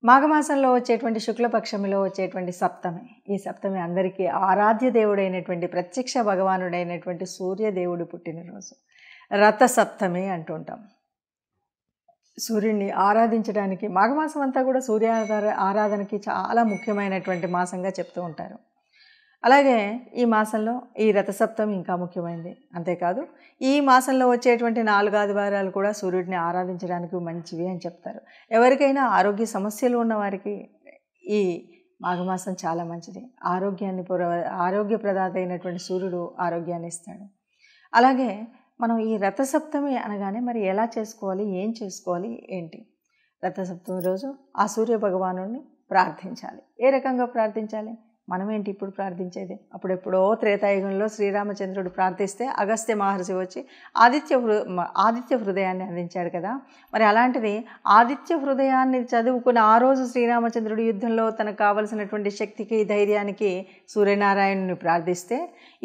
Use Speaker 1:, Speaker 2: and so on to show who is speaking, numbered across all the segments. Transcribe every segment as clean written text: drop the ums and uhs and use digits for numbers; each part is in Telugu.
Speaker 1: మాఘమాసంలో వచ్చేటువంటి శుక్లపక్షమిలో వచ్చేటువంటి సప్తమి. ఈ సప్తమి అందరికీ ఆరాధ్య దేవుడైనటువంటి ప్రత్యక్ష భగవానుడైనటువంటి సూర్యదేవుడు పుట్టినరోజు. రథ సప్తమి అంటుంటాం. సూర్యుడిని ఆరాధించడానికి మాఘమాసం అంతా కూడా ఆరాధనకి చాలా ముఖ్యమైనటువంటి మాసంగా చెప్తూ ఉంటారు. అలాగే ఈ మాసంలో ఈ రథసప్తమి ఇంకా ముఖ్యమైనది. అంతేకాదు ఈ మాసంలో వచ్చేటువంటి 4 ఆదివారాలు కూడా సూర్యుడిని ఆరాధించడానికి మంచివి అని చెప్తారు. ఎవరికైనా ఆరోగ్య సమస్యలు ఉన్నవారికి ఈ మాఘమాసం చాలా మంచిది. ఆరోగ్యప్రదాత అయినటువంటి సూర్యుడు ఆరోగ్యాన్ని ఇస్తాడు. అలాగే మనం ఈ రథసప్తమి అనగానే మరి ఎలా చేసుకోవాలి, ఏం చేసుకోవాలి, ఏంటి? రథసప్తమి రోజు ఆ సూర్య భగవానుడిని ప్రార్థించాలి. ఏ రకంగా ప్రార్థించాలి? మనమేంటి ఇప్పుడు ప్రార్థించేది? అప్పుడెప్పుడో త్రేతాయుగంలో శ్రీరామచంద్రుడు ప్రార్థిస్తే అగస్త్య మహర్షి వచ్చి ఆదిత్య హృదయాన్ని అందించాడు కదా. మరి అలాంటిది ఆదిత్య హృదయాన్ని చదువుకుని ఆ రోజు శ్రీరామచంద్రుడు యుద్ధంలో తనకు కావలసినటువంటి శక్తికి, ధైర్యానికి సూర్యనారాయణుని ప్రార్థిస్తే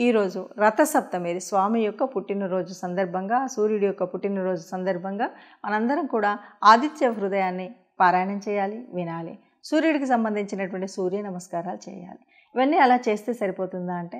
Speaker 1: ఈరోజు రథసప్తమి స్వామి యొక్క పుట్టినరోజు సందర్భంగా, సూర్యుడి యొక్క పుట్టినరోజు సందర్భంగా మనందరం కూడా ఆదిత్య హృదయాన్ని పారాయణం చేయాలి, వినాలి. సూర్యుడికి సంబంధించినటువంటి సూర్య నమస్కారాలు చేయాలి. ఇవన్నీ అలా చేస్తే సరిపోతుందా అంటే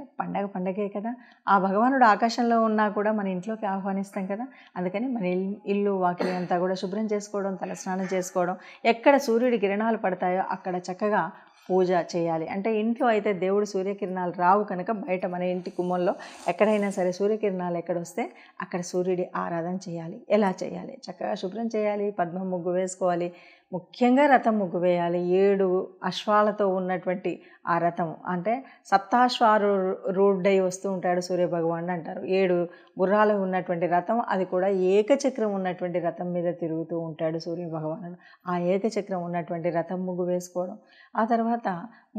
Speaker 1: పండగే కదా. ఆ భగవానుడు ఆకాశంలో ఉన్నా కూడా మన ఇంట్లోకి ఆహ్వానిస్తాం కదా. అందుకని మన ఇల్లు వాకిలి అంతా కూడా శుభ్రం చేసుకోవడం, తలస్నానం చేసుకోవడం, ఎక్కడ సూర్యుడి కిరణాలు పడతాయో అక్కడ చక్కగా పూజ చేయాలి. అంటే ఇంట్లో అయితే దేవుడు సూర్యకిరణాలు రావు కనుక బయట మన ఇంటి గుమ్మంలో ఎక్కడైనా సరే సూర్యకిరణాలు ఎక్కడొస్తే అక్కడ సూర్యుడి ఆరాధన చేయాలి. ఎలా చేయాలి? చక్కగా శుభ్రం చేయాలి, పద్మం ముగ్గు వేసుకోవాలి, ముఖ్యంగా రథం ముగ్గు వేయాలి. 7 అశ్వాలతో ఉన్నటువంటి ఆ రథం, అంటే సప్తాశ్వారూఢై వస్తూ ఉంటాడు సూర్యభగవానుడు అంటారు. 7 గుర్రాలు ఉన్నటువంటి రథం, అది కూడా ఏకచక్రం ఉన్నటువంటి రథం మీద తిరుగుతూ ఉంటాడు సూర్యభగవానుడు. ఆ ఏకచక్రం ఉన్నటువంటి రథం ముగ్గు వేసుకోవడం. ఆ తర్వాత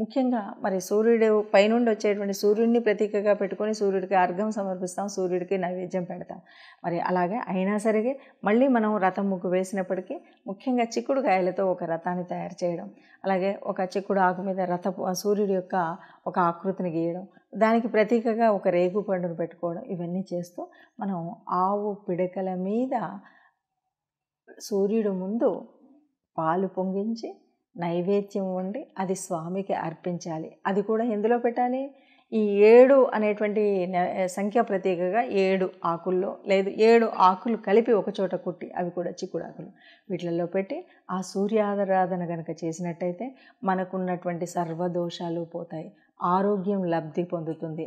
Speaker 1: ముఖ్యంగా మరి సూర్యుడు పైనుండి వచ్చేటువంటి సూర్యుడిని ప్రతీకగా పెట్టుకొని సూర్యుడికి అర్ఘ్యం సమర్పిస్తాం, సూర్యుడికి నైవేద్యం పెడతాం. మరి అలాగే అయినా సరే మళ్ళీ మనం రథం ముగ్గు వేసినప్పటికీ ముఖ్యంగా చిక్కుడుకాయలతో ఒక రథాన్ని తయారు చేయడం, అలాగే ఒక చిక్కుడు ఆకు మీద సూర్యుడి యొక్క ఒక ఆకృతిని గీయడం, దానికి ప్రతీకగా ఒక రేగు పండును పెట్టుకోవడం, ఇవన్నీ చేస్తూ మనం ఆవు పిడకల మీద సూర్యుడు ముందు పాలు పొంగించి నైవేద్యం వండి అది స్వామికి అర్పించాలి. అది కూడా ఎందులో పెట్టాలి? ఈ 7 అనేటువంటి సంఖ్య ప్రతీకగా 7 ఆకుల్లో, లేదు 7 ఆకులు కలిపి ఒక చోట కుట్టి, అవి కూడా చిక్కుడాకులు, వీటిలలో పెట్టి ఆ సూర్యారాధన కనుక చేసినట్టయితే మనకున్నటువంటి సర్వదోషాలు పోతాయి, ఆరోగ్యం లబ్ధి పొందుతుంది,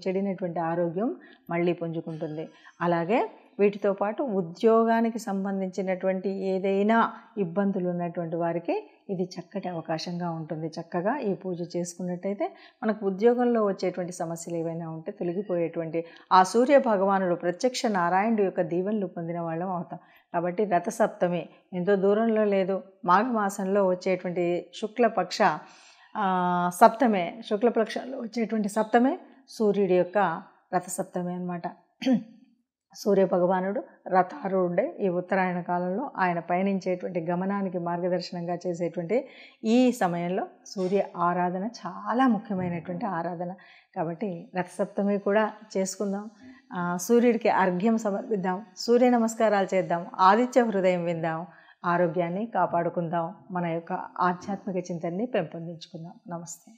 Speaker 1: చెడినటువంటి ఆరోగ్యం మళ్ళీ పుంజుకుంటుంది. అలాగే వీటితో పాటు ఉద్యోగానికి సంబంధించినటువంటి ఏదైనా ఇబ్బందులు ఉన్నటువంటి వారికి ఇది చక్కటి అవకాశంగా ఉంటుంది. చక్కగా ఈ పూజ చేసుకున్నట్టయితే మనకు ఉద్యోగంలో వచ్చేటువంటి సమస్యలు ఏవైనా ఉంటే తొలగిపోయేటువంటి ఆ సూర్య భగవానుడు ప్రత్యక్ష నారాయణుడు యొక్క దీవెనలు పొందిన వాళ్ళం అవుతాం. కాబట్టి రథసప్తమి ఎంతో దూరంలో లేదు. మాఘమాసంలో వచ్చేటువంటి శుక్లపక్ష సప్తమే, శుక్లపక్షంలో వచ్చేటువంటి సప్తమే సూర్యుడి యొక్క రథసప్తమి అన్నమాట. సూర్యభగవానుడు రథారూఢుడై ఈ ఉత్తరాయణ కాలంలో ఆయన పయనించేటువంటి గమనానికి మార్గదర్శనంగా చేసేటువంటి ఈ సమయంలో సూర్య ఆరాధన చాలా ముఖ్యమైనటువంటి ఆరాధన. కాబట్టి రథసప్తమి కూడా చేసుకుందాం, సూర్యుడికి అర్ఘ్యం సమర్పిద్దాం, సూర్య నమస్కారాలు చేద్దాం, ఆదిత్య హృదయం విందాం, ఆరోగ్యాన్ని కాపాడుకుందాం, మన యొక్క ఆధ్యాత్మిక చింతనని పెంపొందించుకుందాం. నమస్తే.